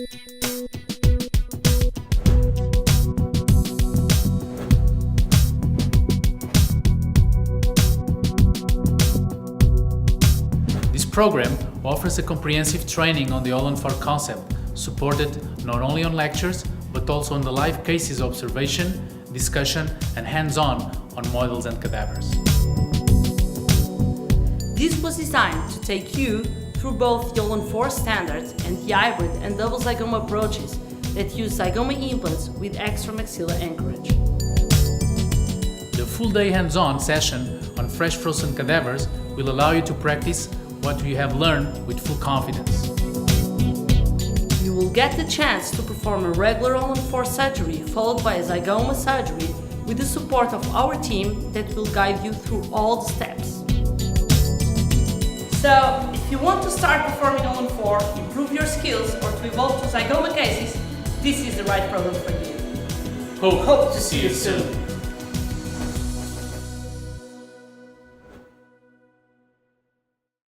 This program offers a comprehensive training on the all-on-4 concept, supported not only on lectures, but also on the live cases observation, discussion, and hands-on on models and cadavers. This was designed to take you through both the all-on-4 standards and the hybrid and double zygoma approaches that use zygoma implants with extramaxillar anchorage. The full-day hands-on session on fresh frozen cadavers will allow you to practice what you have learned with full confidence. You will get the chance to perform a regular all-on-4 surgery followed by a zygoma surgery with the support of our team that will guide you through all the steps. So, if you want to start performing all-on-4, improve your skills, or to evolve to zygoma cases, this is the right program for you. Hope to see you soon.